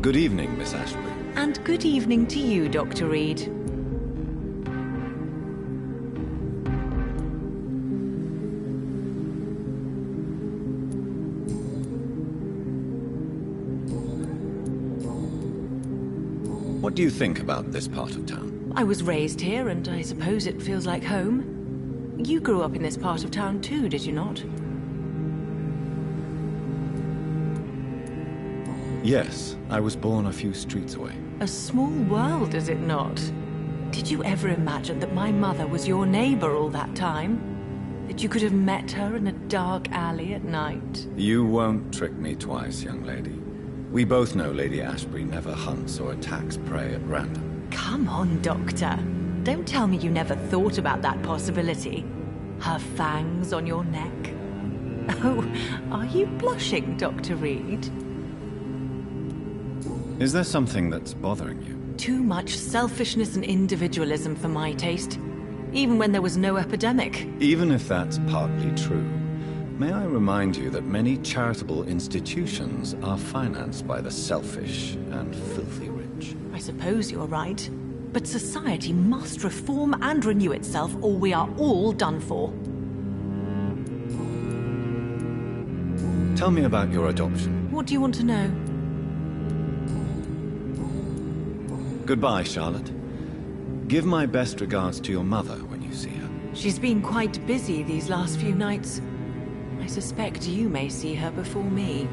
Good evening, Miss Ashbury. And good evening to you, Dr. Reed. What do you think about this part of town? I was raised here, and I suppose it feels like home. You grew up in this part of town too, did you not? Yes, I was born a few streets away. A small world, is it not? Did you ever imagine that my mother was your neighbor all that time? That you could have met her in a dark alley at night? You won't trick me twice, young lady. We both know Lady Ashbury never hunts or attacks prey at random. Come on, Doctor. Don't tell me you never thought about that possibility. Her fangs on your neck. Oh, are you blushing, Dr. Reed? Is there something that's bothering you? Too much selfishness and individualism for my taste. Even when there was no epidemic. Even if that's partly true, may I remind you that many charitable institutions are financed by the selfish and filthy rich. I suppose you're right. But society must reform and renew itself, or we are all done for. Tell me about your adoption. What do you want to know? Goodbye, Charlotte. Give my best regards to your mother when you see her. She's been quite busy these last few nights. I suspect you may see her before me.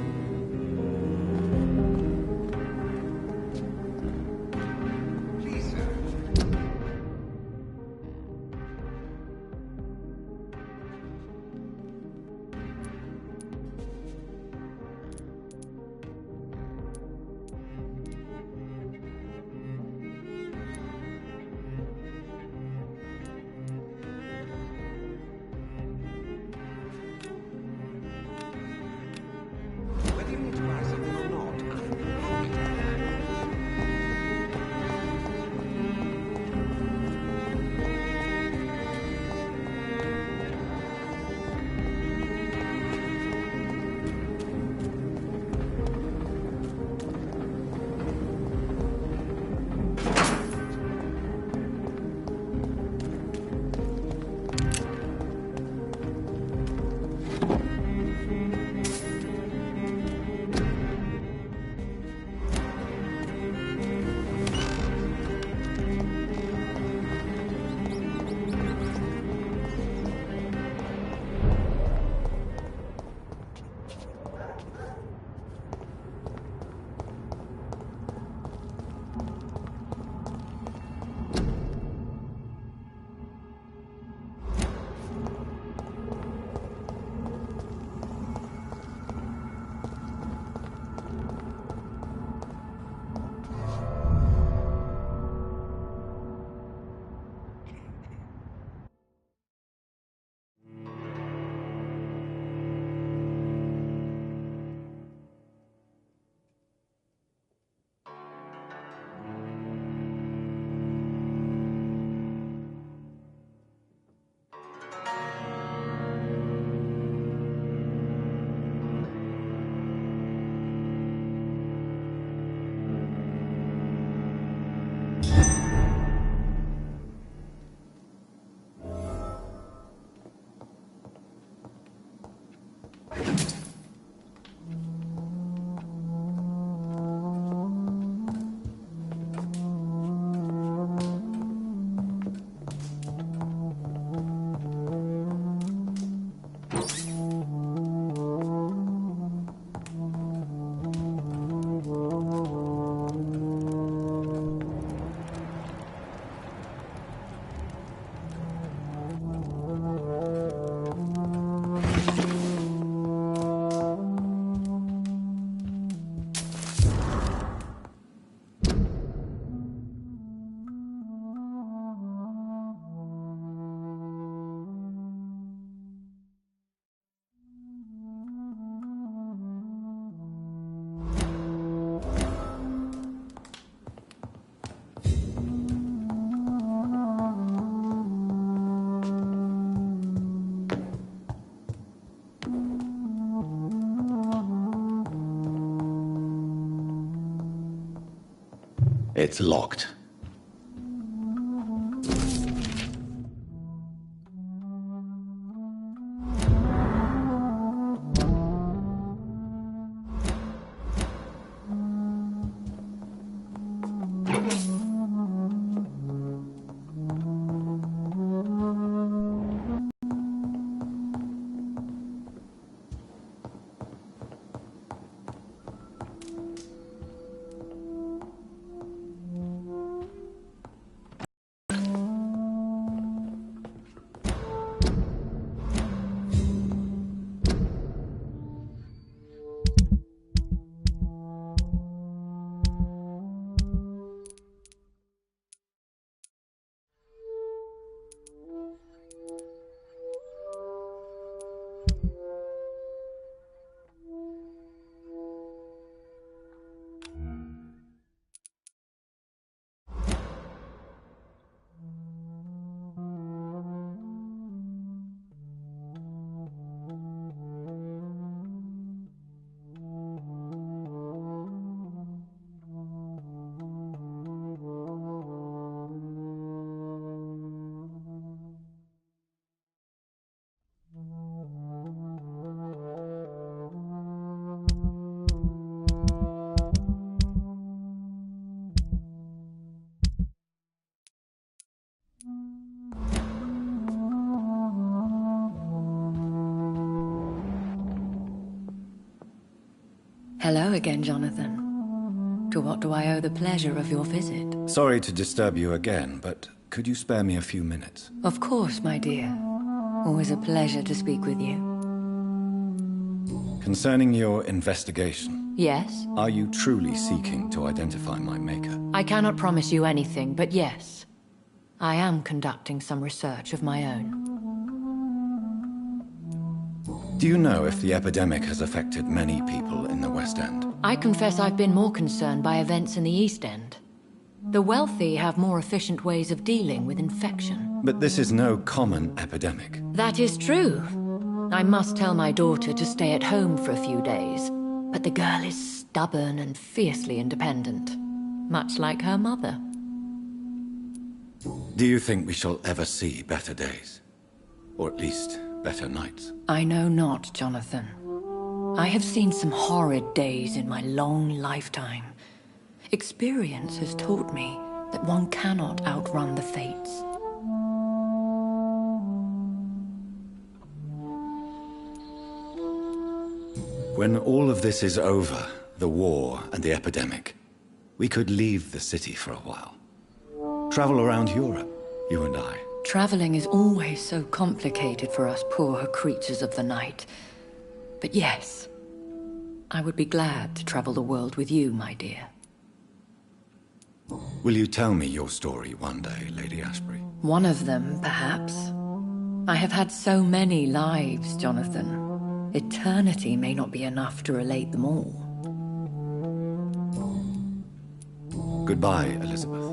It's locked. Hello again, Jonathan. To what do I owe the pleasure of your visit? Sorry to disturb you again, but could you spare me a few minutes? Of course, my dear. Always a pleasure to speak with you. Concerning your investigation. Yes? Are you truly seeking to identify my maker? I cannot promise you anything, but yes. I am conducting some research of my own. Do you know if the epidemic has affected many people in the West End? I confess I've been more concerned by events in the East End. The wealthy have more efficient ways of dealing with infection. But this is no common epidemic. That is true. I must tell my daughter to stay at home for a few days, but the girl is stubborn and fiercely independent, much like her mother. Do you think we shall ever see better days? Or at least, better nights? I know not, Jonathan. I have seen some horrid days in my long lifetime. Experience has taught me that one cannot outrun the fates. When all of this is over, the war and the epidemic, we could leave the city for a while. Travel around Europe, you and I. Traveling is always so complicated for us poor creatures of the night. But yes, I would be glad to travel the world with you, my dear. Will you tell me your story one day, Lady Ashbury? One of them, perhaps. I have had so many lives, Jonathan. Eternity may not be enough to relate them all. Goodbye, Elizabeth.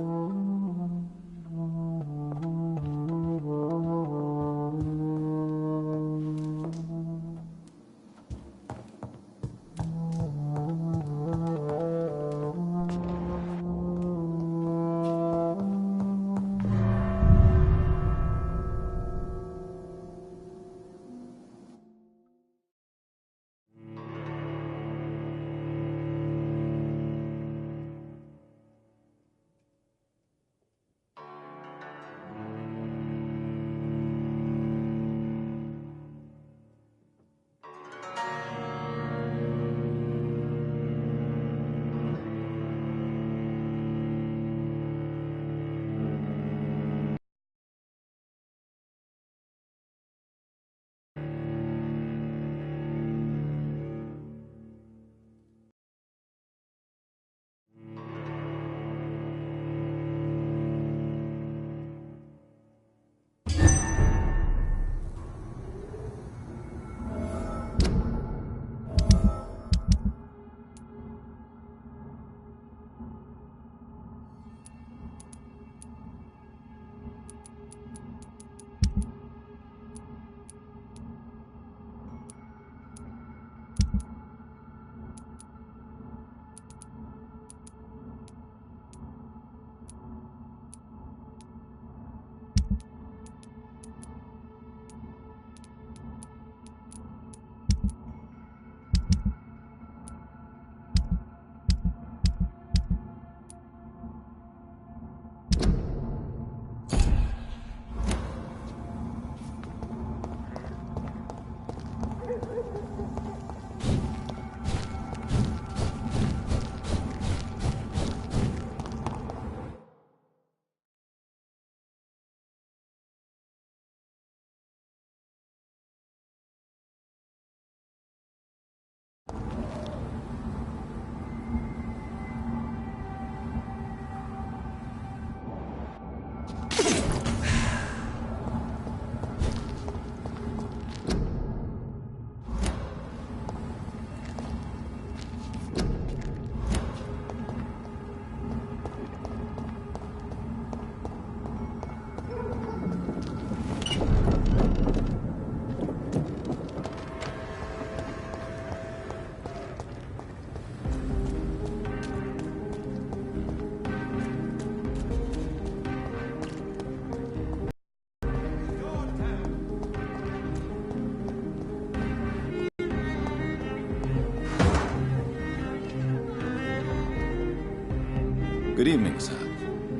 Good evening, sir.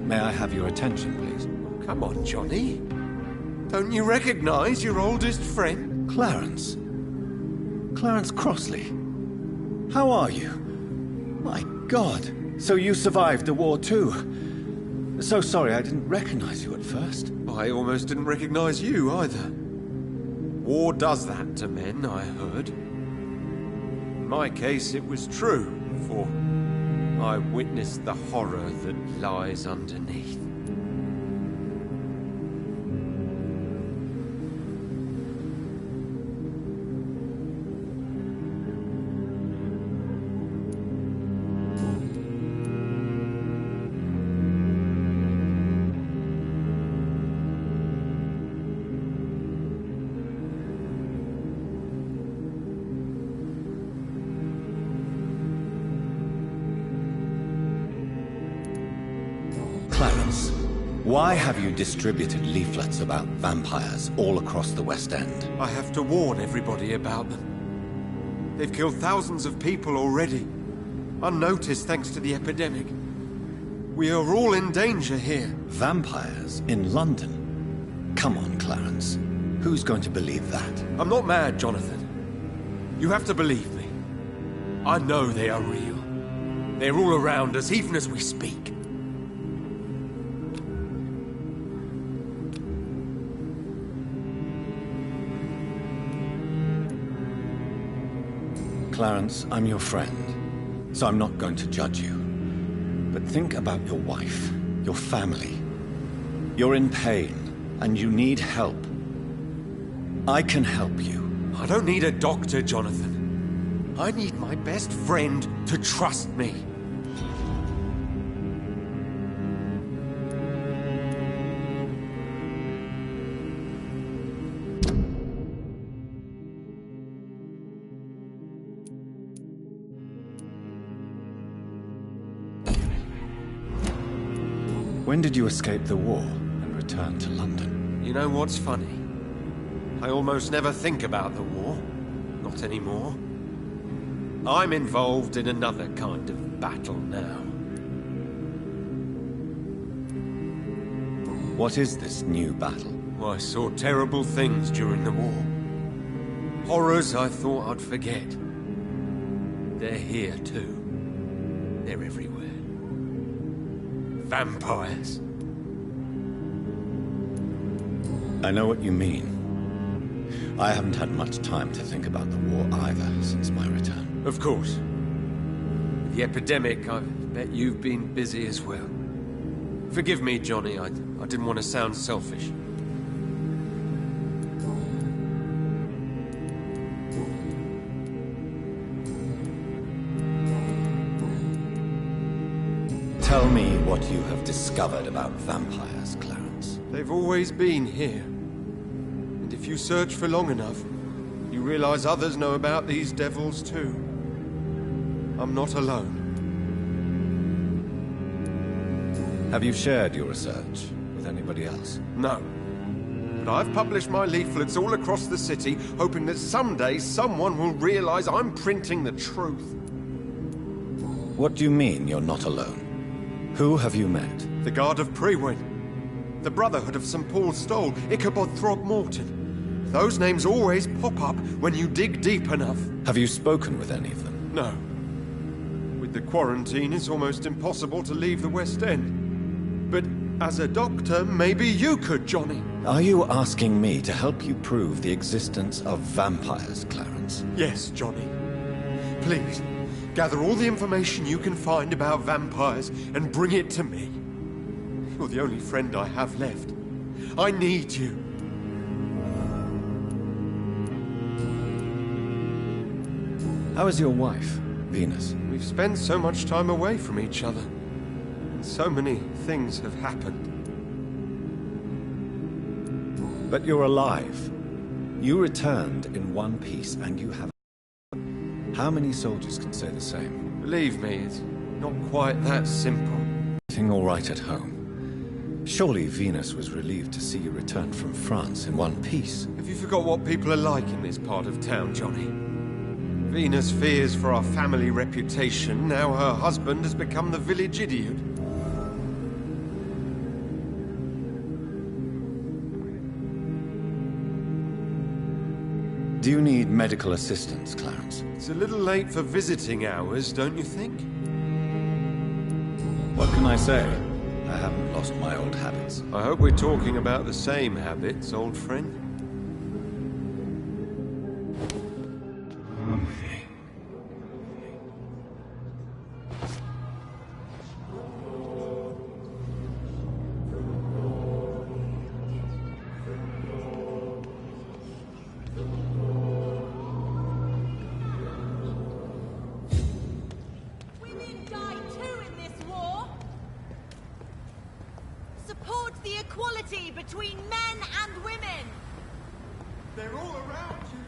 May I have your attention, please? Come on, Johnny. Don't you recognize your oldest friend? Clarence. Clarence Crossley. How are you? My God. So you survived the war too. So sorry I didn't recognize you at first. I almost didn't recognize you either. War does that to men, I heard. In my case, it was true, for I witnessed the horror that lies underneath. Clarence, why have you distributed leaflets about vampires all across the West End? I have to warn everybody about them. They've killed thousands of people already, unnoticed thanks to the epidemic. We are all in danger here. Vampires in London? Come on, Clarence. Who's going to believe that? I'm not mad, Jonathan. You have to believe me. I know they are real. They're all around us, even as we speak. Clarence, I'm your friend, so I'm not going to judge you. But think about your wife, your family. You're in pain, and you need help. I can help you. I don't need a doctor, Jonathan. I need my best friend to trust me. When did you escape the war and return to London? You know what's funny? I almost never think about the war. Not anymore. I'm involved in another kind of battle now. What is this new battle? I saw terrible things during the war. Horrors I thought I'd forget. They're here too. They're everywhere. Vampires. I know what you mean. I haven't had much time to think about the war either since my return. Of course. With the epidemic, I bet you've been busy as well. Forgive me, Johnny, I didn't want to sound selfish. Tell me what you have discovered about vampires, Clarence. They've always been here. And if you search for long enough, you realize others know about these devils too. I'm not alone. Have you shared your research with anybody else? No. But I've published my leaflets all across the city, hoping that someday someone will realize I'm printing the truth. What do you mean you're not alone? Who have you met? The Guard of Prewin, the Brotherhood of St. Paul's Stole, Ichabod Throgmorton. Those names always pop up when you dig deep enough. Have you spoken with any of them? No. With the quarantine, it's almost impossible to leave the West End. But as a doctor, maybe you could, Johnny. Are you asking me to help you prove the existence of vampires, Clarence? Yes, Johnny. Please, gather all the information you can find about vampires and bring it to me. You're the only friend I have left. I need you. How is your wife, Venus? We've spent so much time away from each other. And so many things have happened. But you're alive. You returned in one piece, and you have... How many soldiers can say the same? Believe me, it's not quite that simple. Everything all right at home? Surely Venus was relieved to see you return from France in one piece. Have you forgot what people are like in this part of town, Johnny? Venus fears for our family reputation. Now her husband has become the village idiot. Do you need medical assistance, Clarence? It's a little late for visiting hours, don't you think? What can I say? I haven't lost my old habits. I hope we're talking about the same habits, old friend. Women die too in this war. Support the equality between men and women. They're all around you,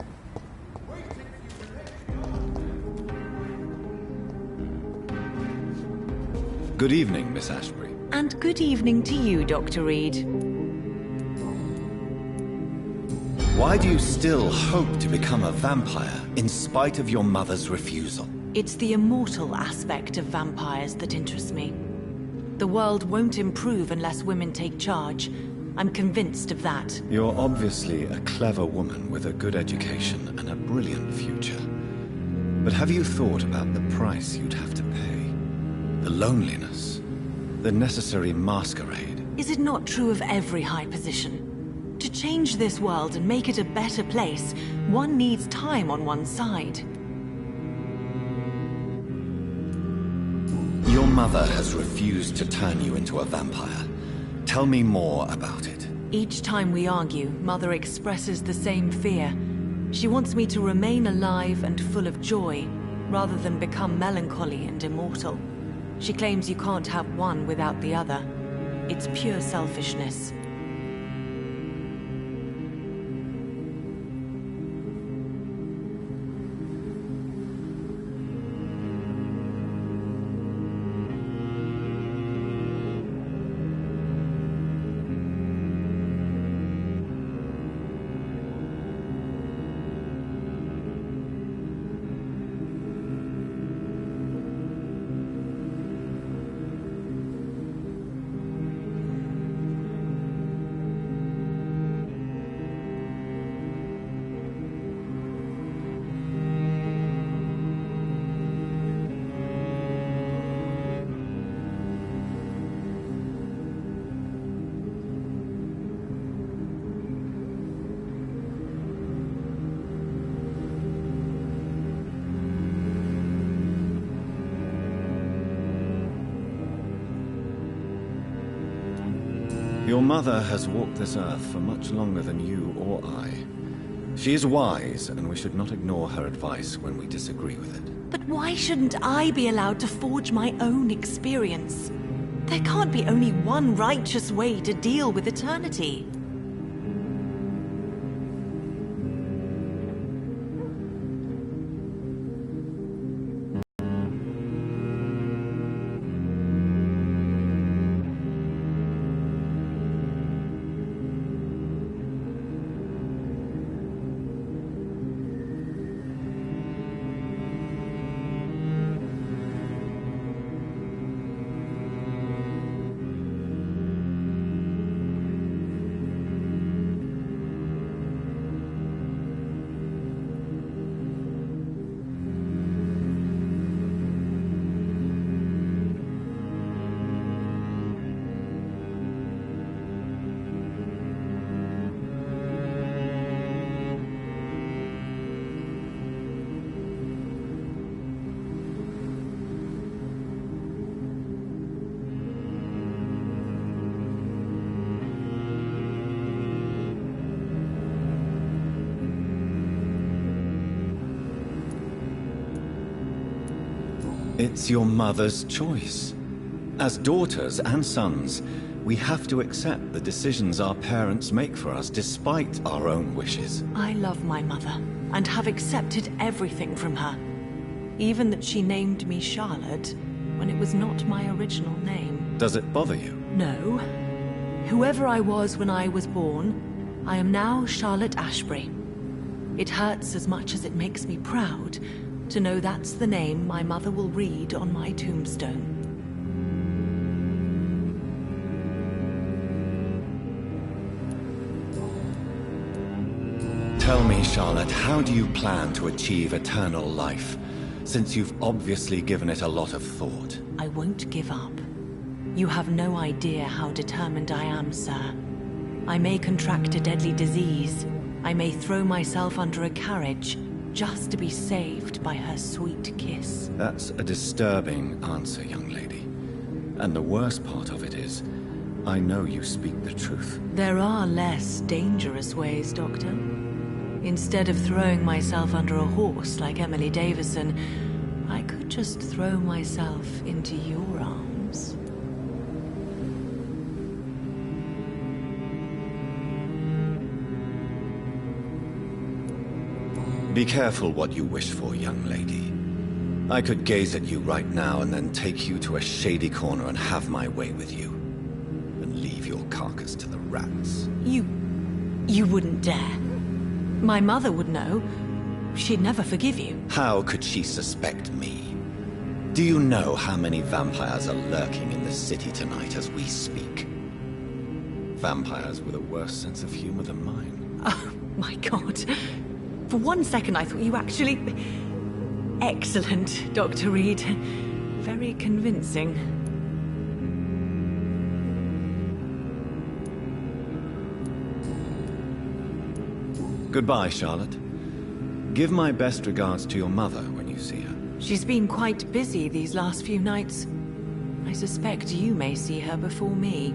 waiting for you. Good evening, Miss Ashbury. And good evening to you, Dr. Reed. Why do you still hope to become a vampire, in spite of your mother's refusal? It's the immortal aspect of vampires that interests me. The world won't improve unless women take charge. I'm convinced of that. You're obviously a clever woman with a good education and a brilliant future. But have you thought about the price you'd have to pay? The loneliness, the necessary masquerade. Is it not true of every high position? To change this world and make it a better place, one needs time on one's side. Your mother has refused to turn you into a vampire. Tell me more about it. Each time we argue, Mother expresses the same fear. She wants me to remain alive and full of joy, rather than become melancholy and immortal. She claims you can't have one without the other. It's pure selfishness. Your mother has walked this earth for much longer than you or I. She is wise, and we should not ignore her advice when we disagree with it. But why shouldn't I be allowed to forge my own experience? There can't be only one righteous way to deal with eternity. It's your mother's choice. As daughters and sons, we have to accept the decisions our parents make for us despite our own wishes. I love my mother, and have accepted everything from her. Even that she named me Charlotte, when it was not my original name. Does it bother you? No. Whoever I was when I was born, I am now Charlotte Ashbury. It hurts as much as it makes me proud to know that's the name my mother will read on my tombstone. Tell me, Charlotte, how do you plan to achieve eternal life, since you've obviously given it a lot of thought? I won't give up. You have no idea how determined I am, sir. I may contract a deadly disease. I may throw myself under a carriage, just to be saved by her sweet kiss. That's a disturbing answer, young lady. And the worst part of it is, I know you speak the truth. There are less dangerous ways, Doctor. Instead of throwing myself under a horse like Emily Davison, I could just throw myself into your arms. Be careful what you wish for, young lady. I could gaze at you right now and then take you to a shady corner and have my way with you. And leave your carcass to the rats. You wouldn't dare. My mother would know. She'd never forgive you. How could she suspect me? Do you know how many vampires are lurking in the city tonight as we speak? Vampires with a worse sense of humor than mine. Oh, my God. For one second I thought you actually... Excellent, Dr. Reed. Very convincing. Goodbye, Charlotte. Give my best regards to your mother when you see her. She's been quite busy these last few nights. I suspect you may see her before me.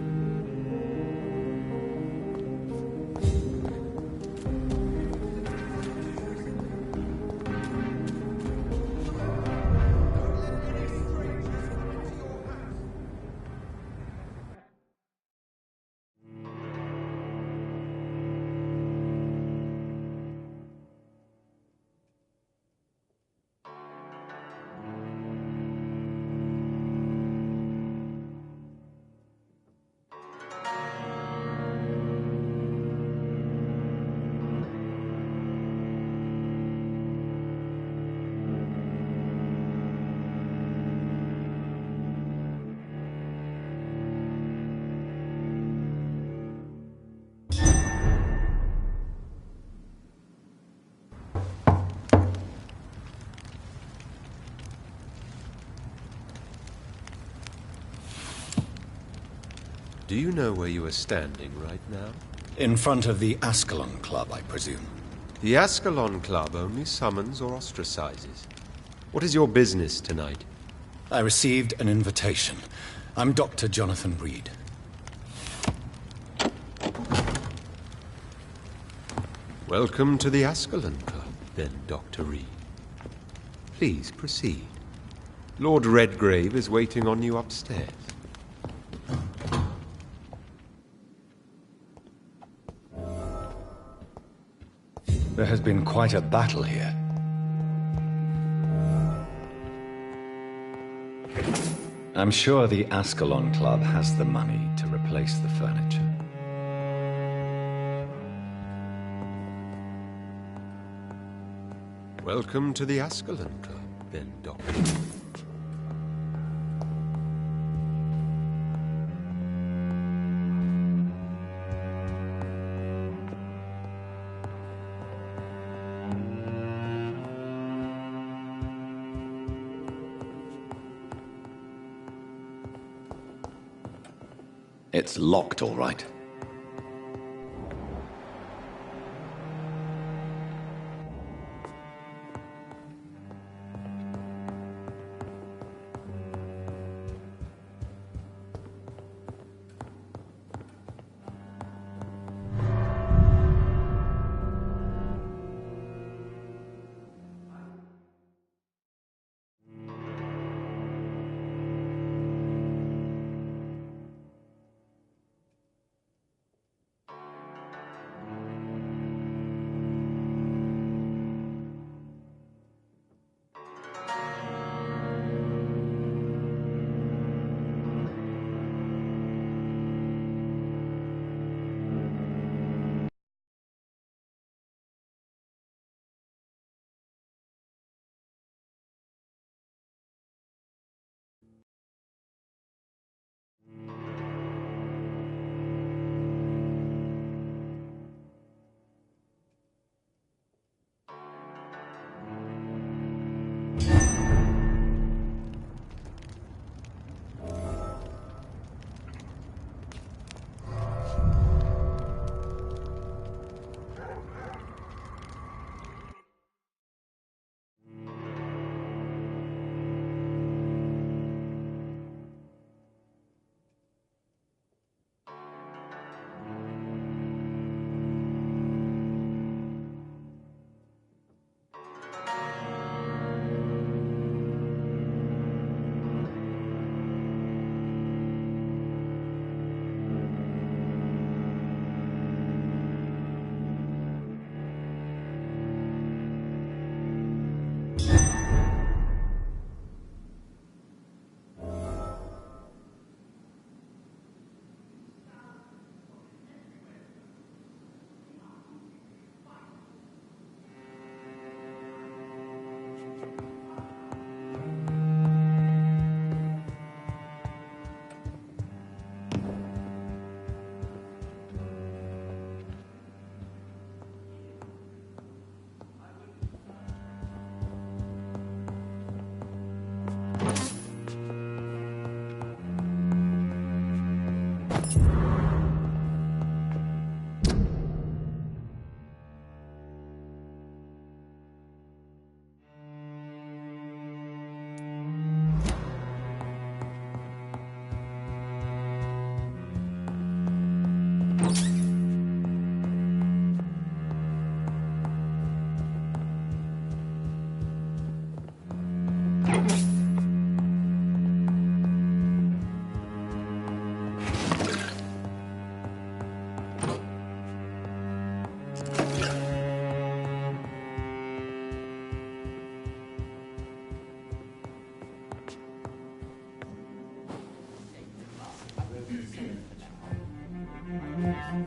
Do you know where you are standing right now? In front of the Ascalon Club, I presume. The Ascalon Club only summons or ostracizes. What is your business tonight? I received an invitation. I'm Dr. Jonathan Reed. Welcome to the Ascalon Club, then, Dr. Reed. Please proceed. Lord Redgrave is waiting on you upstairs. There has been quite a battle here. I'm sure the Ascalon Club has the money to replace the furniture. Welcome to the Ascalon Club, then, Doctor. It's locked, all right.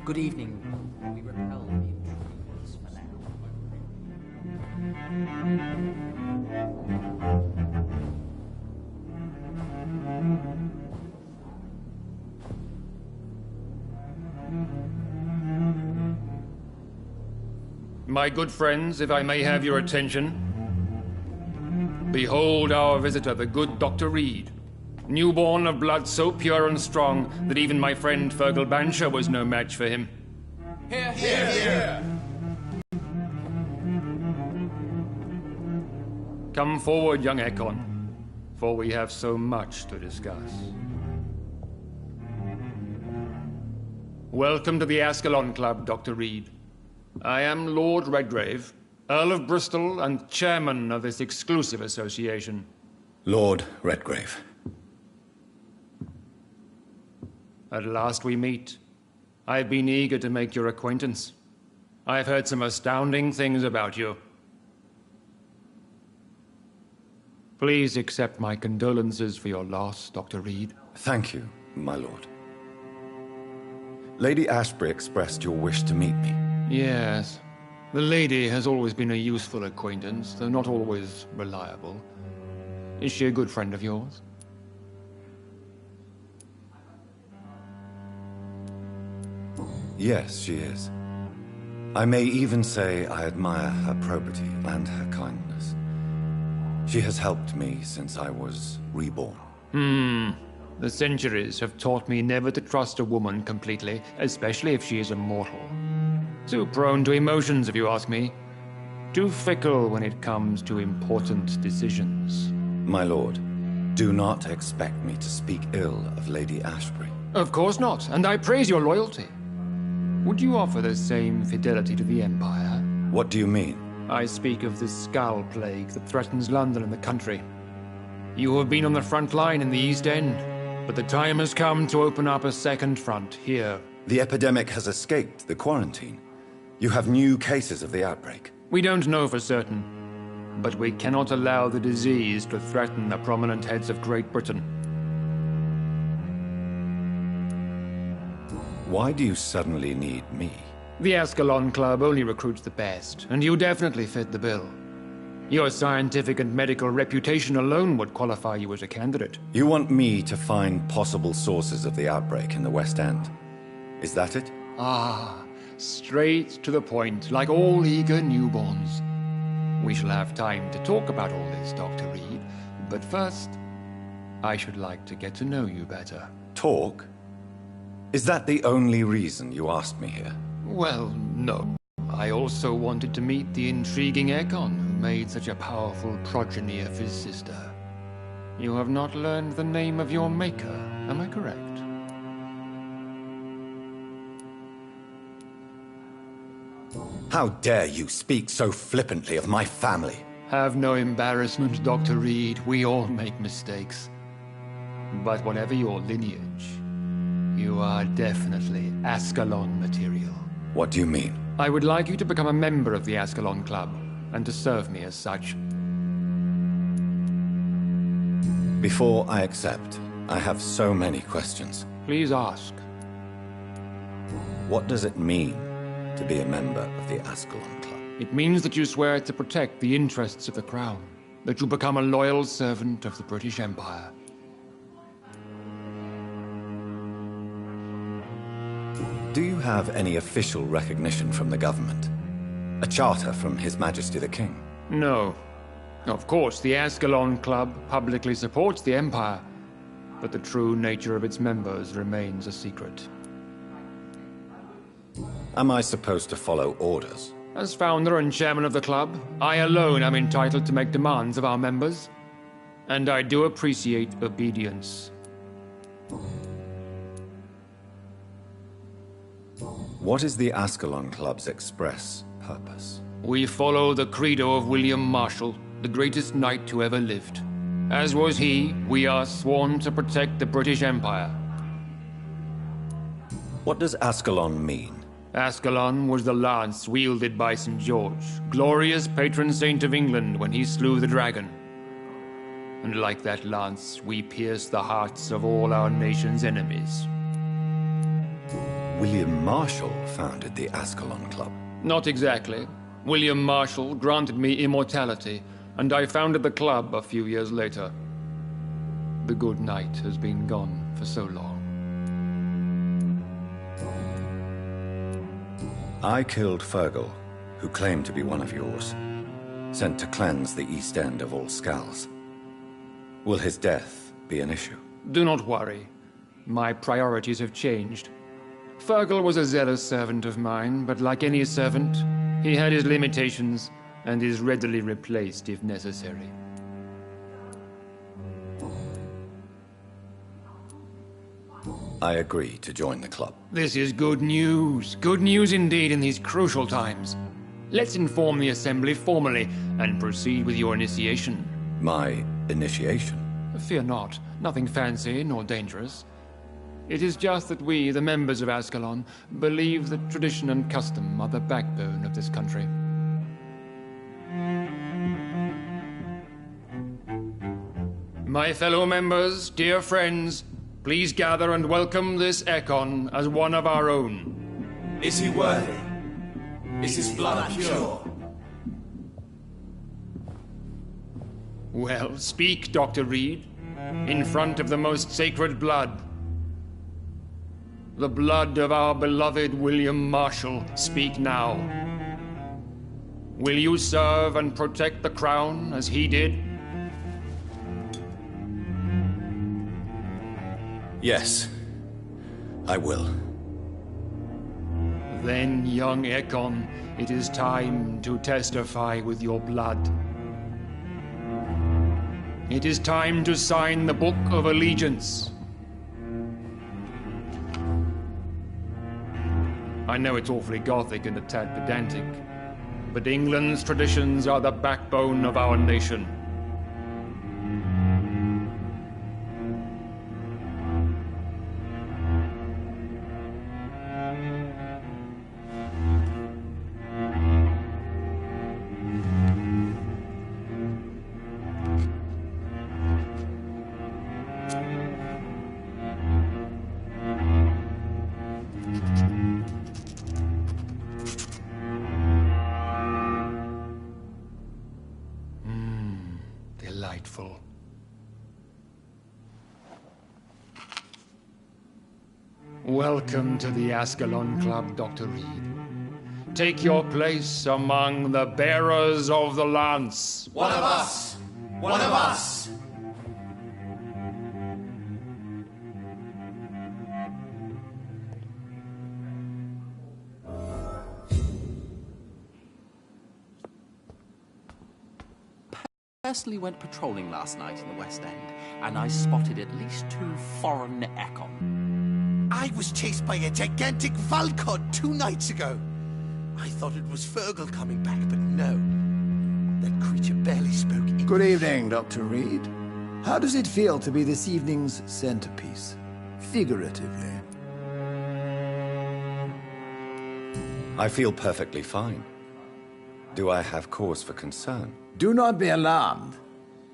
Good evening. We repel the intruders for now. My good friends, if I may have your attention. Behold our visitor, the good Dr. Reed. Newborn of blood so pure and strong that even my friend Fergal Bansher was no match for him. Hear, hear, hear! Come forward, young Ekon, for we have so much to discuss. Welcome to the Ascalon Club, Dr. Reed. I am Lord Redgrave, Earl of Bristol and chairman of this exclusive association. Lord Redgrave. At last we meet. I've been eager to make your acquaintance. I've heard some astounding things about you. Please accept my condolences for your loss, Dr. Reed. Thank you, my lord. Lady Ashbury expressed your wish to meet me. Yes. The lady has always been a useful acquaintance, though not always reliable. Is she a good friend of yours? Yes, she is. I may even say I admire her probity and her kindness. She has helped me since I was reborn. The centuries have taught me never to trust a woman completely, especially if she is a mortal. Too prone to emotions, if you ask me. Too fickle when it comes to important decisions. My lord, do not expect me to speak ill of Lady Ashbury. Of course not, and I praise your loyalty. Would you offer the same fidelity to the Empire? What do you mean? I speak of the Skull Plague that threatens London and the country. You have been on the front line in the East End, but the time has come to open up a second front here. The epidemic has escaped the quarantine. You have new cases of the outbreak. We don't know for certain, but we cannot allow the disease to threaten the prominent heads of Great Britain. Why do you suddenly need me? The Ascalon Club only recruits the best, and you definitely fit the bill. Your scientific and medical reputation alone would qualify you as a candidate. You want me to find possible sources of the outbreak in the West End. Is that it? Ah, straight to the point, like all eager newborns. We shall have time to talk about all this, Dr. Reed, but first, I should like to get to know you better. Talk? Is that the only reason you asked me here? Well, no. I also wanted to meet the intriguing Ekon who made such a powerful progeny of his sister. You have not learned the name of your maker, am I correct? How dare you speak so flippantly of my family? Have no embarrassment, Dr. Reed. We all make mistakes. But whatever your lineage, you are definitely Ascalon material. What do you mean? I would like you to become a member of the Ascalon Club, and to serve me as such. Before I accept, I have so many questions. Please ask. What does it mean to be a member of the Ascalon Club? It means that you swear to protect the interests of the Crown, that you become a loyal servant of the British Empire. Do you have any official recognition from the government? A charter from His Majesty the King? No. Of course, the Ascalon Club publicly supports the Empire, but the true nature of its members remains a secret. Am I supposed to follow orders? As founder and chairman of the club, I alone am entitled to make demands of our members, and I do appreciate obedience. What is the Ascalon Club's express purpose? We follow the credo of William Marshall, the greatest knight who ever lived. As was he, we are sworn to protect the British Empire. What does Ascalon mean? Ascalon was the lance wielded by St. George, glorious patron saint of England when he slew the dragon. And like that lance, we pierce the hearts of all our nation's enemies. William Marshall founded the Ascalon Club. Not exactly. William Marshall granted me immortality, and I founded the club a few years later. The good knight has been gone for so long. I killed Fergal, who claimed to be one of yours, sent to cleanse the East End of all Skulls. Will his death be an issue? Do not worry. My priorities have changed. Fergal was a zealous servant of mine, but like any servant, he had his limitations and is readily replaced if necessary. I agree to join the club. This is good news. Good news indeed in these crucial times. Let's inform the Assembly formally and proceed with your initiation. My initiation? Fear not. Nothing fancy nor dangerous. It is just that we, the members of Ascalon, believe that tradition and custom are the backbone of this country. My fellow members, dear friends, please gather and welcome this Ekon as one of our own. Is he worthy? Is his blood pure? Well, speak, Dr. Reed, in front of the most sacred blood. The blood of our beloved William Marshall, speak now. Will you serve and protect the crown as he did? Yes, I will. Then, young Ekon, it is time to testify with your blood. It is time to sign the Book of Allegiance. I know it's awfully gothic and a tad pedantic, but England's traditions are the backbone of our nation. Delightful. Welcome to the Ascalon Club, Dr. Reed. Take your place among the bearers of the lance. One of us! One of us! Personally went patrolling last night in the West End, and I spotted at least 2 foreign Ekon. I was chased by a gigantic Valcod 2 nights ago. I thought it was Fergal coming back, but no. That creature barely spoke English. Good evening, Dr. Reed. How does it feel to be this evening's centerpiece, figuratively? I feel perfectly fine. Do I have cause for concern? Do not be alarmed.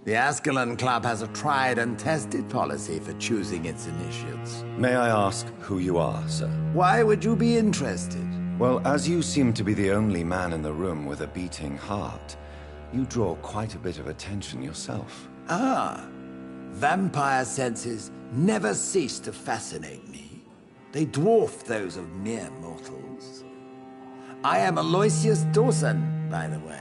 The Ascalon Club has a tried and tested policy for choosing its initiates. May I ask who you are, sir? Why would you be interested? Well, as you seem to be the only man in the room with a beating heart, you draw quite a bit of attention yourself. Ah, vampire senses never cease to fascinate me. They dwarf those of mere mortals. I am Aloysius Dawson, by the way.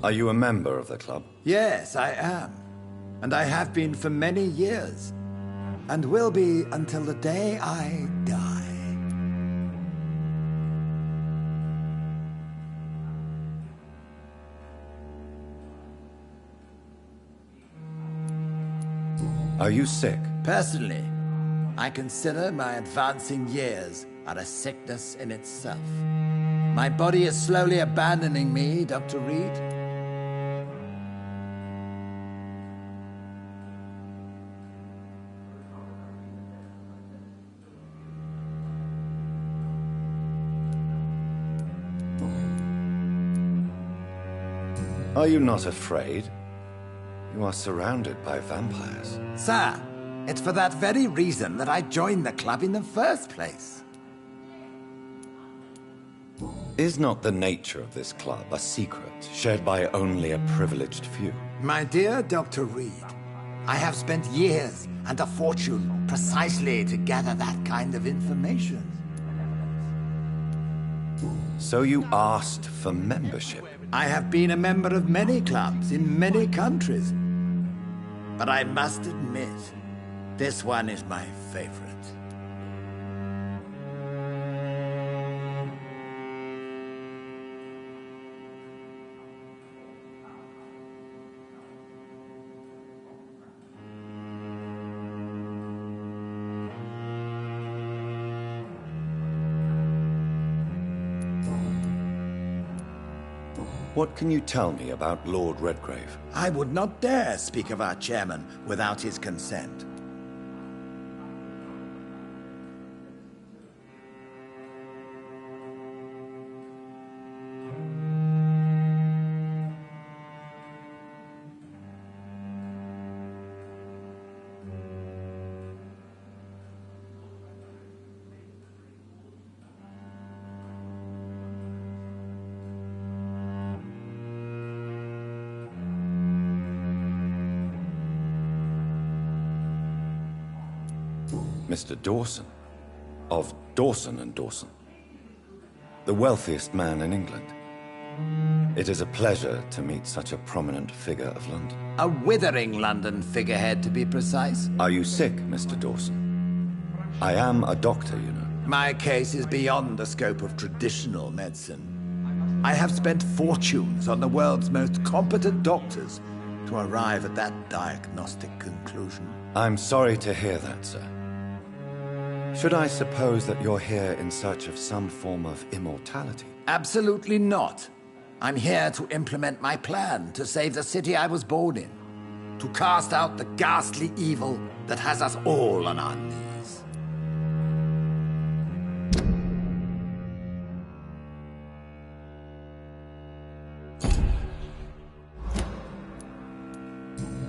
Are you a member of the club? Yes, I am. And I have been for many years. And will be until the day I die. Are you sick? Personally, I consider my advancing years are a sickness in itself. My body is slowly abandoning me, Dr. Reed. Are you not afraid? You are surrounded by vampires. Sir, it's for that very reason that I joined the club in the first place. Is not the nature of this club a secret shared by only a privileged few? My dear Dr. Reed, I have spent years and a fortune precisely to gather that kind of information. So you asked for membership? I have been a member of many clubs in many countries. But I must admit, this one is my favorite. What can you tell me about Lord Redgrave? I would not dare speak of our chairman without his consent. Mr. Dawson, of Dawson and Dawson, the wealthiest man in England. It is a pleasure to meet such a prominent figure of London. A withering London figurehead, to be precise. Are you sick, Mr. Dawson? I am a doctor, you know. My case is beyond the scope of traditional medicine. I have spent fortunes on the world's most competent doctors to arrive at that diagnostic conclusion. I'm sorry to hear that, sir. Should I suppose that you're here in search of some form of immortality? Absolutely not. I'm here to implement my plan to save the city I was born in. To cast out the ghastly evil that has us all on our knees.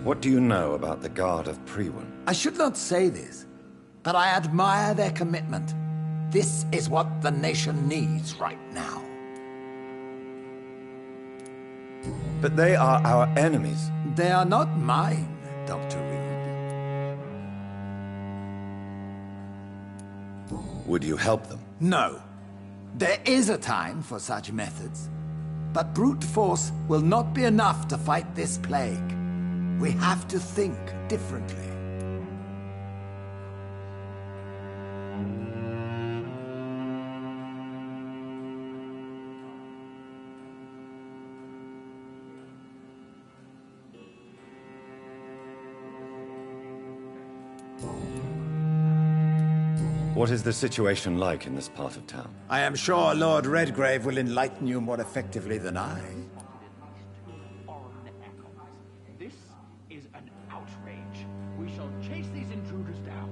What do you know about the Guard of Priwen? I should not say this, but I admire their commitment. This is what the nation needs right now. But they are our enemies. They are not mine, Dr. Reed. Would you help them? No. There is a time for such methods. But brute force will not be enough to fight this plague. We have to think differently. What is the situation like in this part of town? I am sure Lord Redgrave will enlighten you more effectively than I. This is an outrage. We shall chase these intruders down.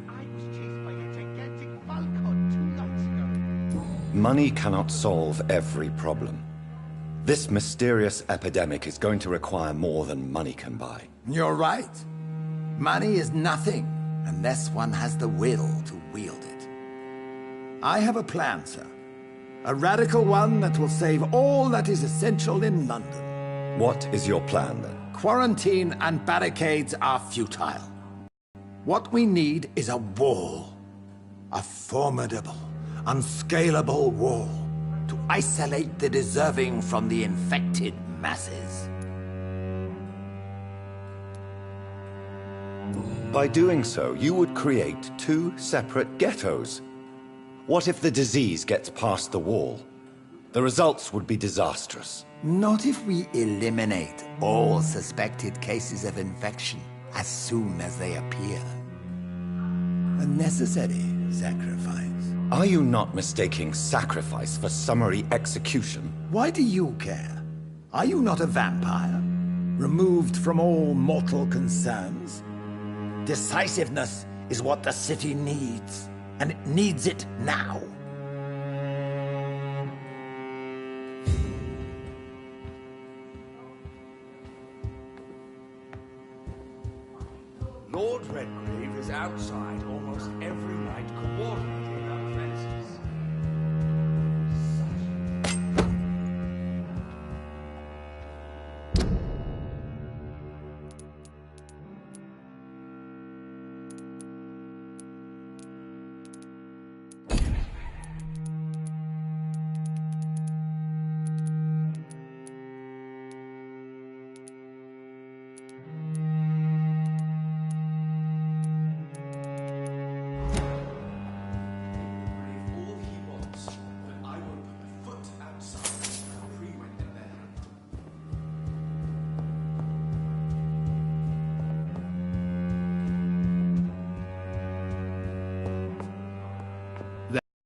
I was chased by a gigantic Valkod 2 nights ago. Money cannot solve every problem. This mysterious epidemic is going to require more than money can buy. You're right. Money is nothing unless one has the will to wield it. I have a plan, sir. A radical one that will save all that is essential in London. What is your plan, then? Quarantine and barricades are futile. What we need is a wall. A formidable, unscalable wall. to isolate the deserving from the infected masses. By doing so, you would create two separate ghettos. What if the disease gets past the wall? The results would be disastrous. Not if we eliminate all suspected cases of infection as soon as they appear. A necessary sacrifice. Are you not mistaking sacrifice for summary execution? Why do you care? Are you not a vampire? Removed from all mortal concerns? Decisiveness is what the city needs, and it needs it now. Lord Redgrave is outside almost every night coordinating our fences.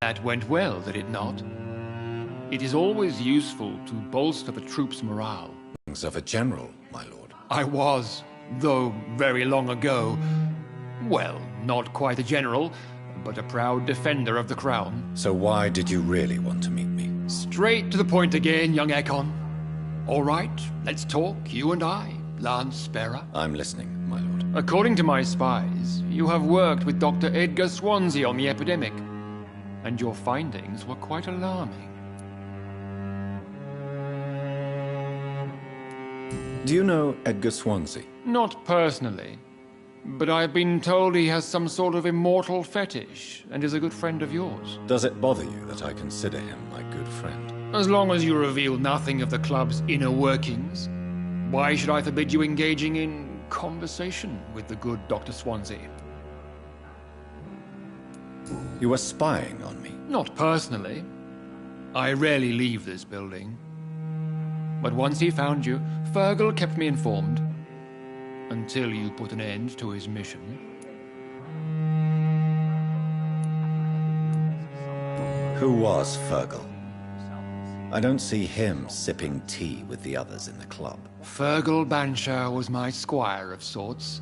That went well, did it not? It is always useful to bolster the troops' morale. Of a general, my lord. I was, though very long ago, well, not quite a general, but a proud defender of the crown. So why did you really want to meet me? Straight to the point again, young Ekon. All right, let's talk, you and I, Lance Sparrow. I'm listening, my lord. According to my spies, you have worked with Dr. Edgar Swansea on the epidemic, and your findings were quite alarming. Do you know Edgar Swansea? Not personally, but I've been told he has some sort of immortal fetish and is a good friend of yours. Does it bother you that I consider him my good friend? As long as you reveal nothing of the club's inner workings, why should I forbid you engaging in conversation with the good Dr. Swansea? You were spying on me? Not personally. I rarely leave this building. But once he found you, Fergal kept me informed. Until you put an end to his mission. Who was Fergal? I don't see him sipping tea with the others in the club. Fergal Bansher was my squire of sorts.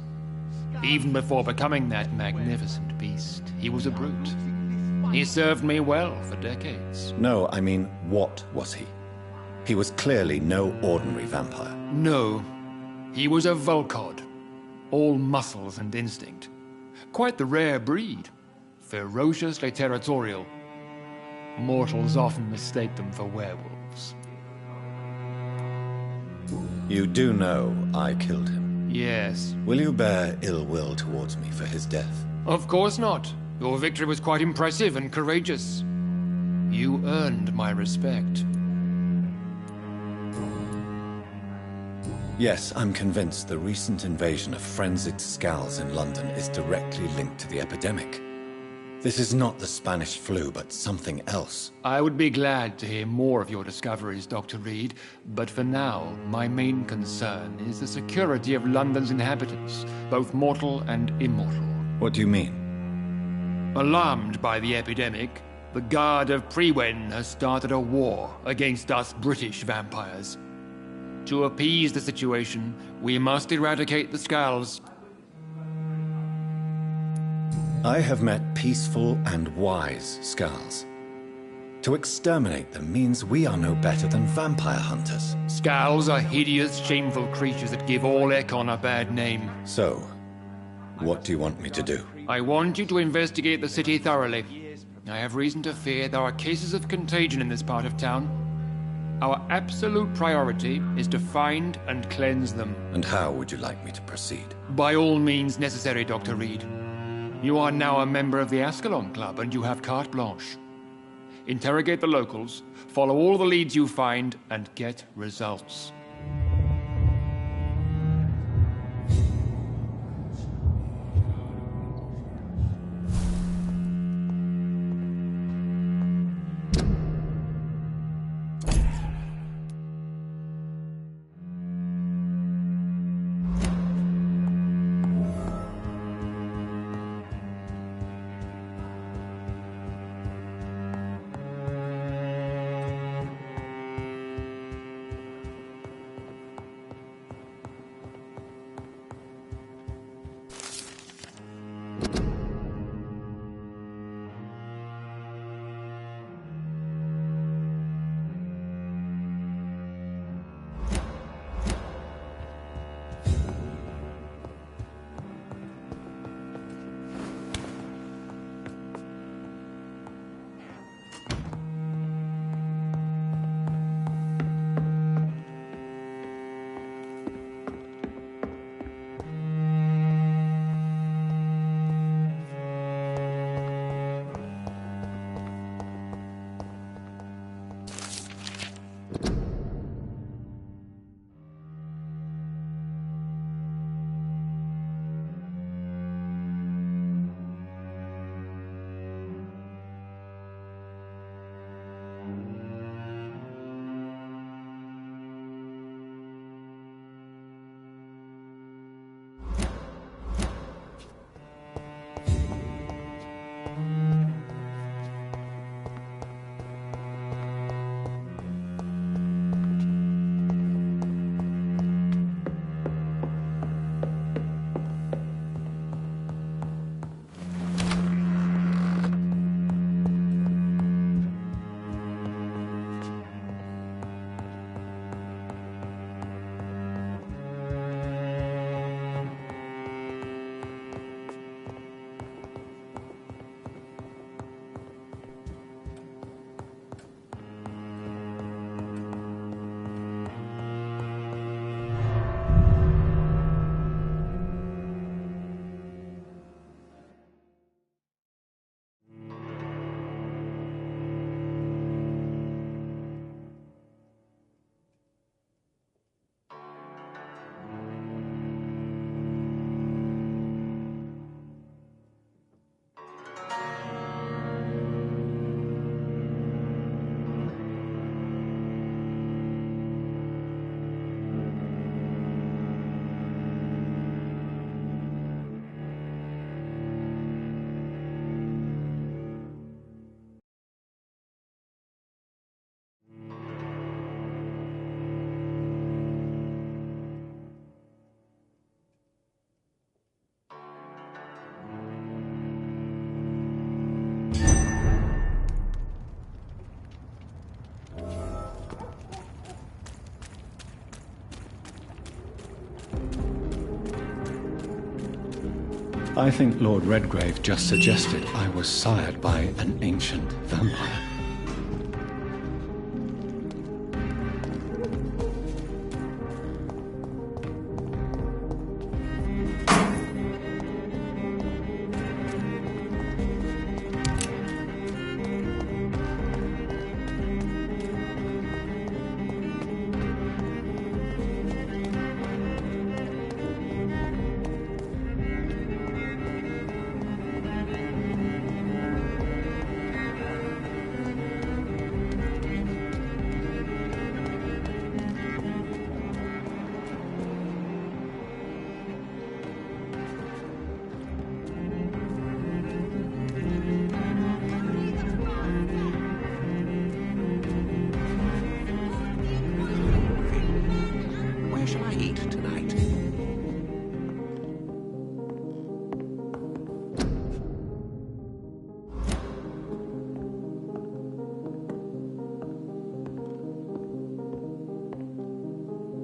Even before becoming that magnificent beast, he was a brute. He served me well for decades. No, I mean, what was he? He was clearly no ordinary vampire. No, he was a Volcod. All muscles and instinct. Quite the rare breed. Ferociously territorial. Mortals often mistake them for werewolves. You do know I killed him? Yes. Will you bear ill will towards me for his death? Of course not. Your victory was quite impressive and courageous. You earned my respect. Yes, I'm convinced the recent invasion of frenzied Skulls in London is directly linked to the epidemic. This is not the Spanish flu, but something else. I would be glad to hear more of your discoveries, Dr. Reed, but for now, my main concern is the security of London's inhabitants, both mortal and immortal. What do you mean? Alarmed by the epidemic, the Guard of Prewen has started a war against us British vampires. To appease the situation, we must eradicate the Skulls. I have met peaceful and wise Skulls. To exterminate them means we are no better than vampire hunters. Skulls are hideous, shameful creatures that give all Ekon a bad name. So, what do you want me to do? I want you to investigate the city thoroughly. I have reason to fear there are cases of contagion in this part of town. Our absolute priority is to find and cleanse them. And how would you like me to proceed? By all means necessary, Dr. Reed. You are now a member of the Ascalon Club, and you have carte blanche. interrogate the locals, follow all the leads you find, and get results. I think Lord Redgrave just suggested I was sired by an ancient vampire.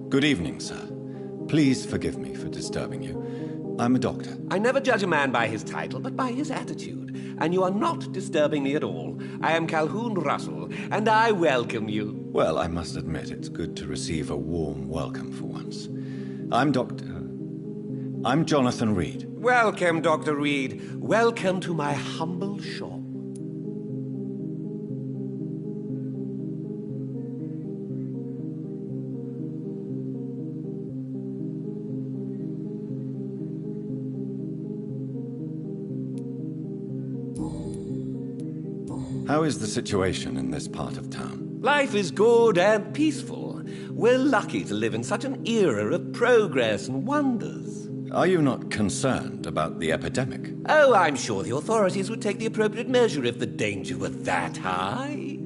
Good evening, sir. Please forgive me for disturbing you. I'm a doctor. I never judge a man by his title, but by his attitude. And you are not disturbing me at all. I am Calhoun Russell, and I welcome you. Well, I must admit it's good to receive a warm welcome for once. I'm Jonathan Reed. Welcome, Dr. Reed. Welcome to my humble shop. How is the situation in this part of town? Life is good and peaceful. We're lucky to live in such an era of progress and wonders. Are you not concerned about the epidemic? Oh, I'm sure the authorities would take the appropriate measure if the danger were that high.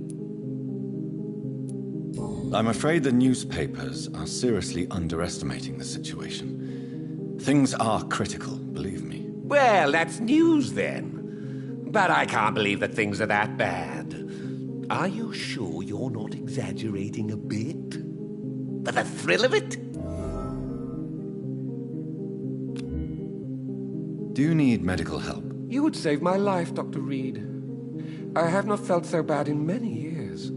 I'm afraid the newspapers are seriously underestimating the situation. Things are critical, believe me. Well, that's news then. But I can't believe that things are that bad. Are you sure you're not exaggerating a bit? For the thrill of it? Do you need medical help? You would save my life, Dr. Reed. I have not felt so bad in many years.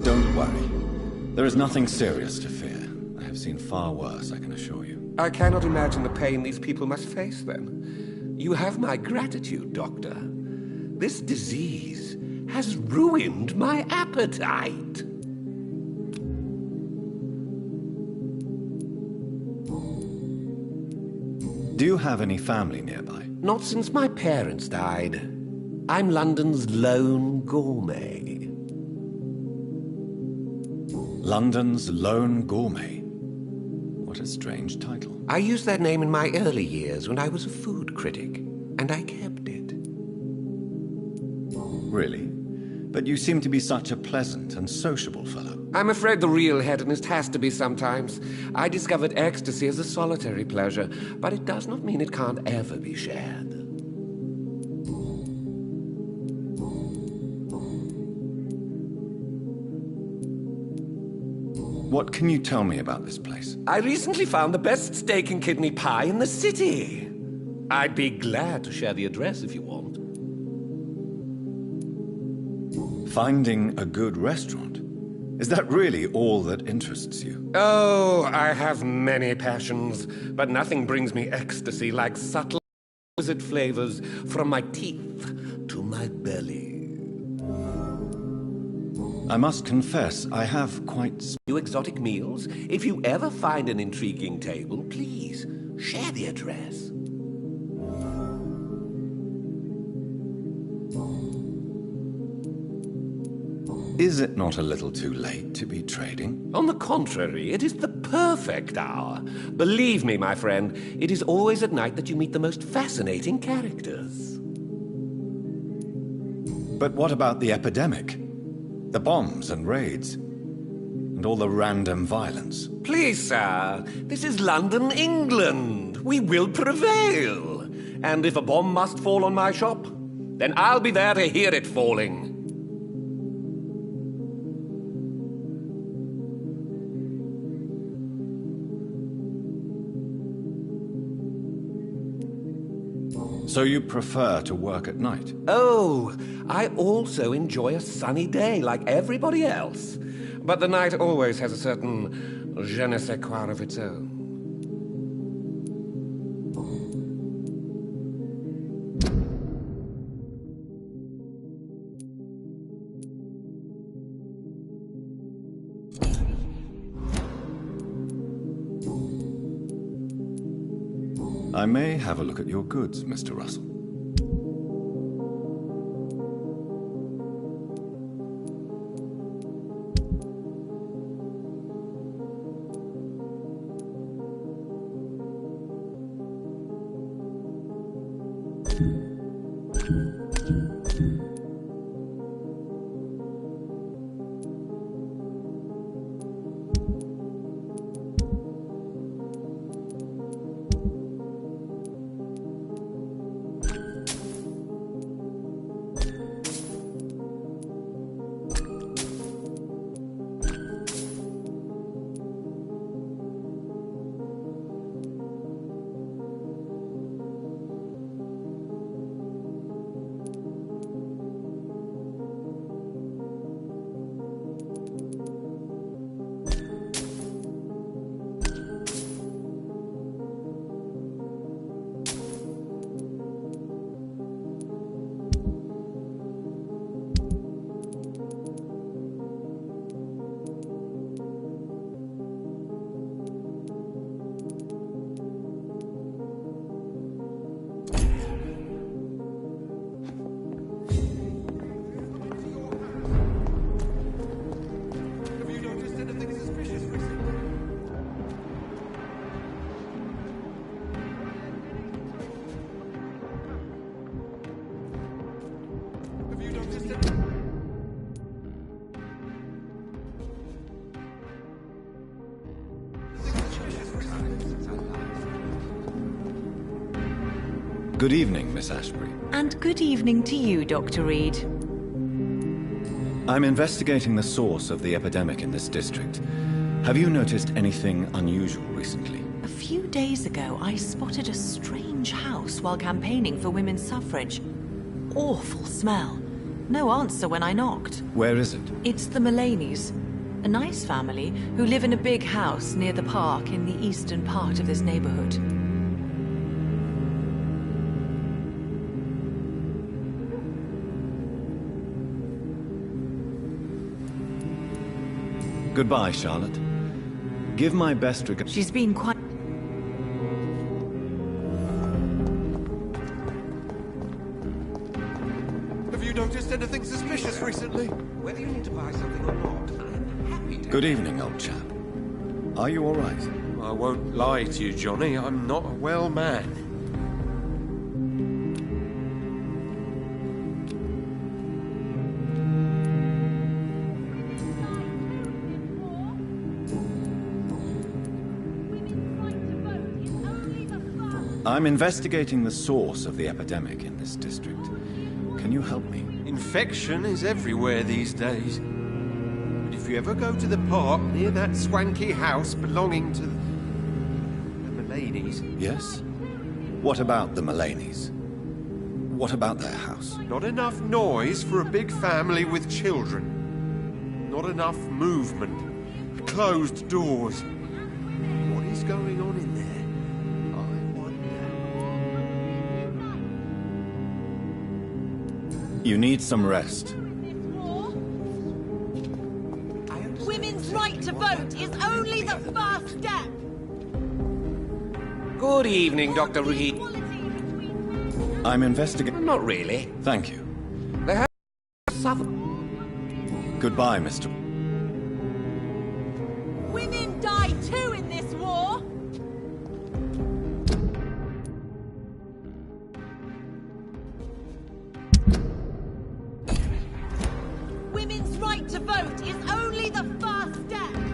Don't worry. There is nothing serious to fear. I have seen far worse, I can assure you. I cannot imagine the pain these people must face then. You have my gratitude, Doctor. This disease has ruined my appetite. Do you have any family nearby? Not since my parents died. I'm London's lone gourmet. London's lone gourmet? What a strange title. I used that name in my early years when I was a food critic, and I kept it. Really? But you seem to be such a pleasant and sociable fellow. I'm afraid the real hedonist has to be sometimes. I discovered ecstasy as a solitary pleasure, but it does not mean it can't ever be shared. What can you tell me about this place? I recently found the best steak and kidney pie in the city. I'd be glad to share the address if you want. Finding a good restaurant? Is that really all that interests you? Oh, I have many passions, but nothing brings me ecstasy like subtle, exquisite flavors from my teeth to my belly. I must confess, I have quite... You exotic meals? If you ever find an intriguing table, please share the address. Is it not a little too late to be trading? On the contrary, it is the perfect hour. Believe me, my friend, it is always at night that you meet the most fascinating characters. But what about the epidemic? The bombs and raids? And all the random violence? Please, sir, this is London, England. We will prevail. And if a bomb must fall on my shop, then I'll be there to hear it falling. So you prefer to work at night? Oh, I also enjoy a sunny day like everybody else. But the night always has a certain je ne sais quoi of its own. I may have a look at your goods, Mr. Russell. Good evening, Miss Ashbury. And good evening to you, Dr. Reed. I'm investigating the source of the epidemic in this district. Have you noticed anything unusual recently? A few days ago, I spotted a strange house while campaigning for women's suffrage. Awful smell. No answer when I knocked. Where is it? It's the Mullaneys, a nice family who live in a big house near the park in the eastern part of this neighborhood. Goodbye, Charlotte. Give my best regards. She's been quite... Have you noticed anything suspicious recently? Whether you need to buy something or not, I'm happy to... Good evening, old chap. Are you all right? I won't lie to you, Johnny. I'm not a well man. I'm investigating the source of the epidemic in this district. Can you help me? Infection is everywhere these days. But if you ever go to the park near that swanky house belonging to the Mullaneys... Yes? What about the Mullaneys? What about their house? Not enough noise for a big family with children. Not enough movement. Closed doors. What is going on in there? You need some rest. Women's right to vote is only the first step. Good evening, Dr. Reed. I'm investigating... Not really. Thank you. They have suffered. Goodbye, Mr. Women die too in this war. Women's right to vote is only the first step.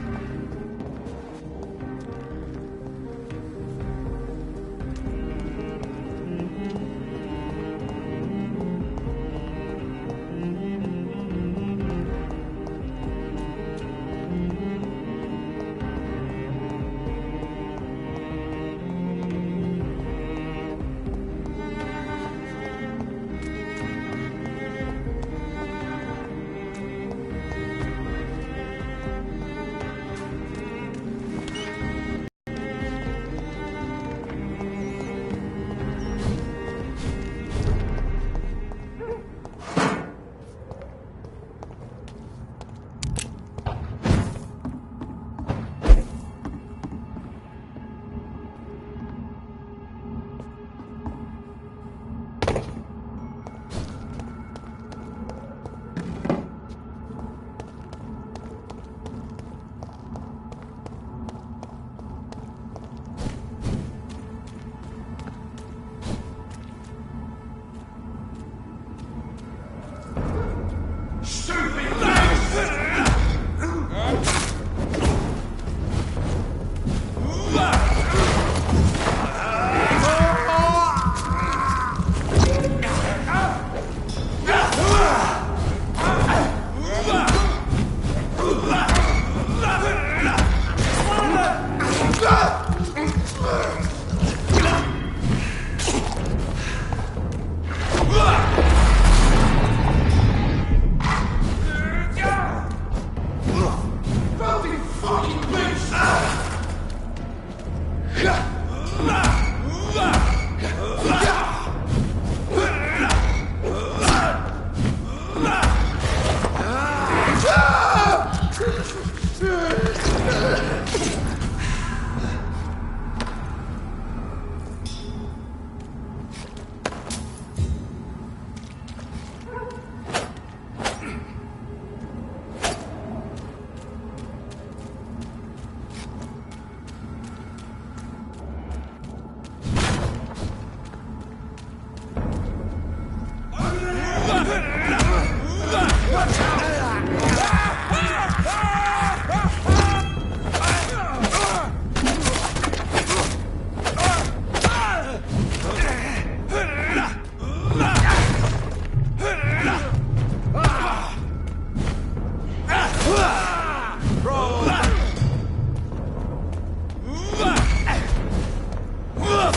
Go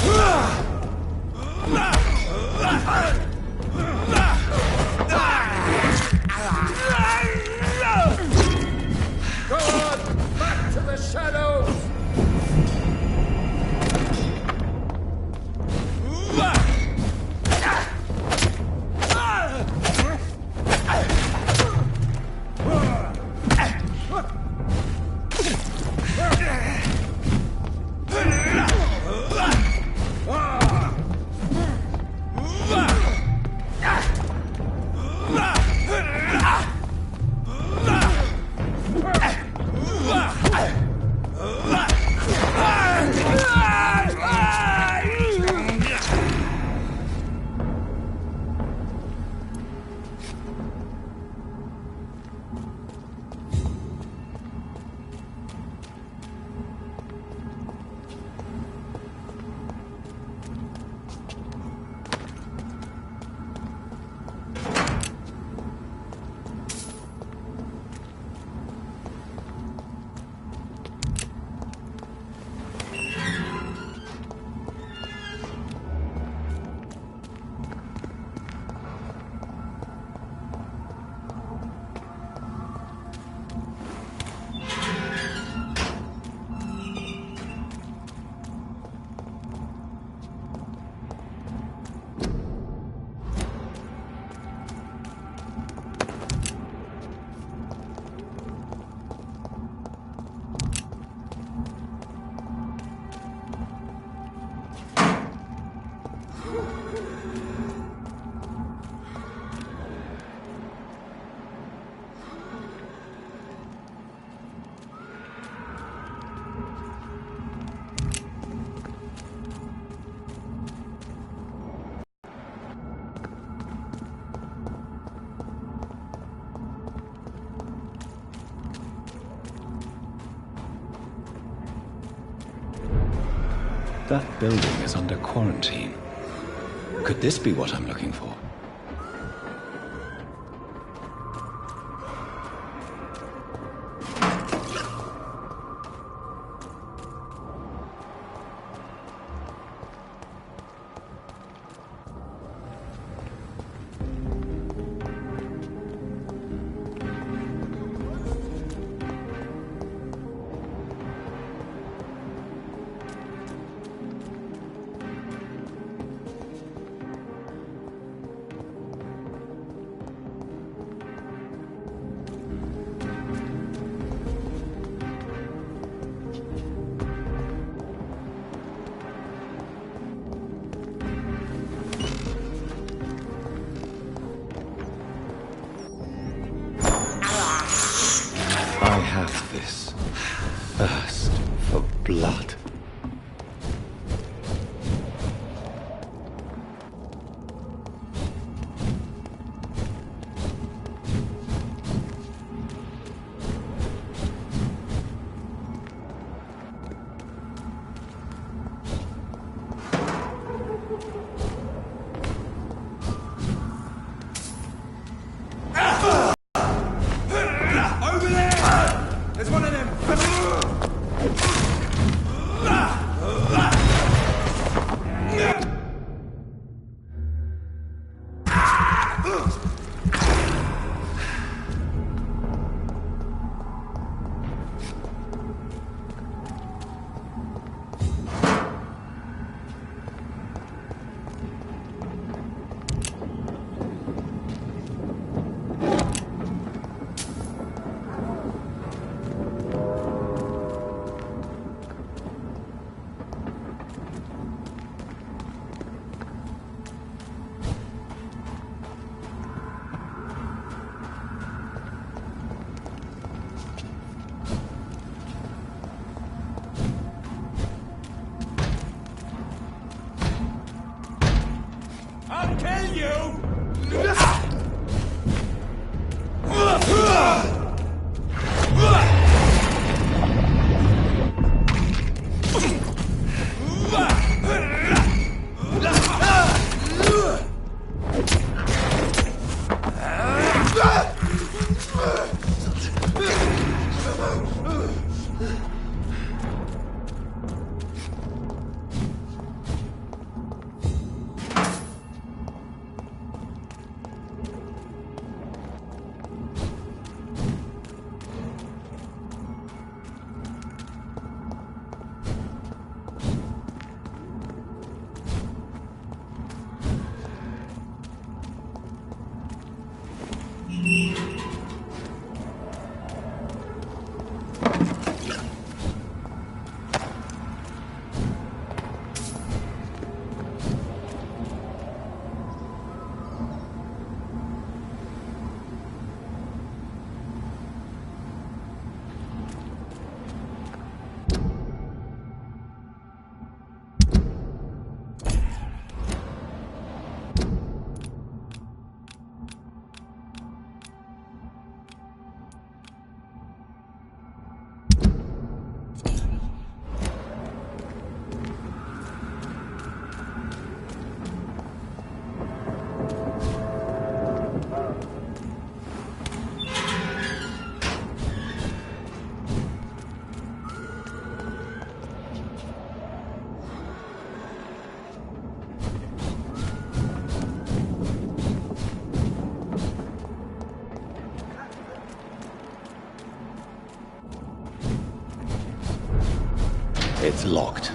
on! Back to the shadows! That building is under quarantine. Could this be what I'm looking for? I have this thirst for blood. I'll kill you! locked.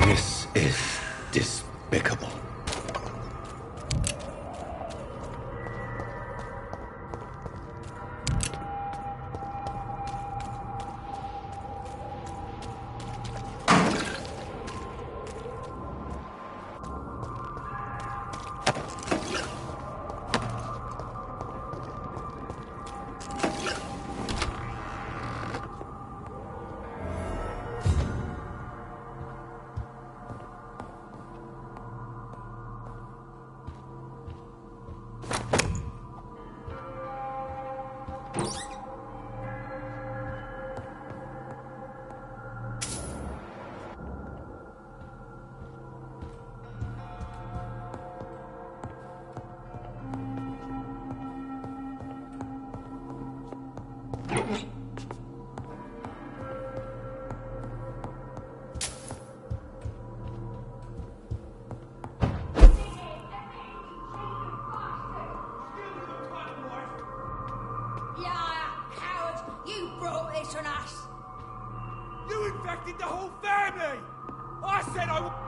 This is despicable. You infected the whole family! I said I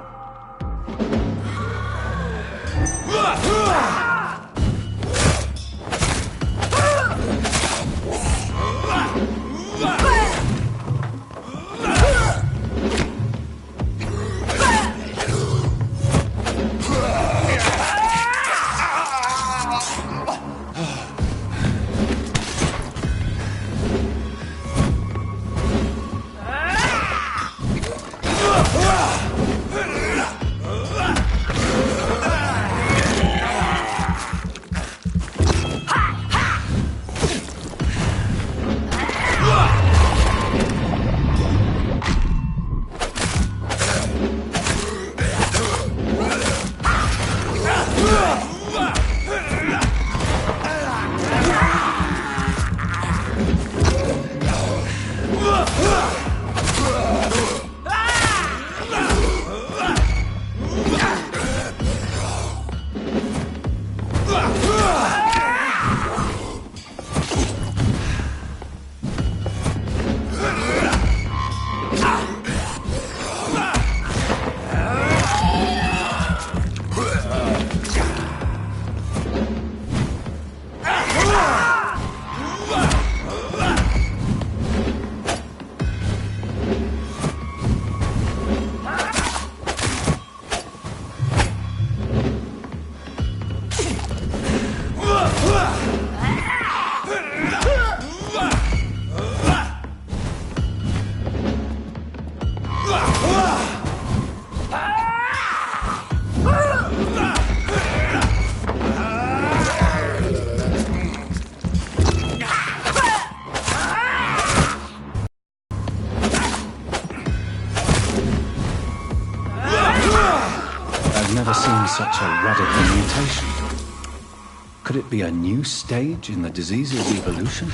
I've never seen such a radical mutation. Could it be a new stage in the disease's evolution?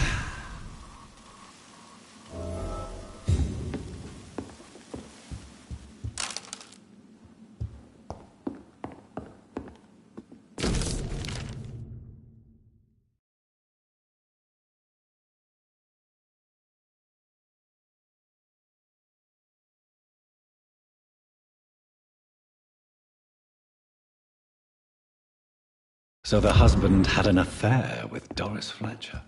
So the husband had an affair with Doris Fletcher.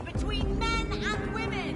Between men and women!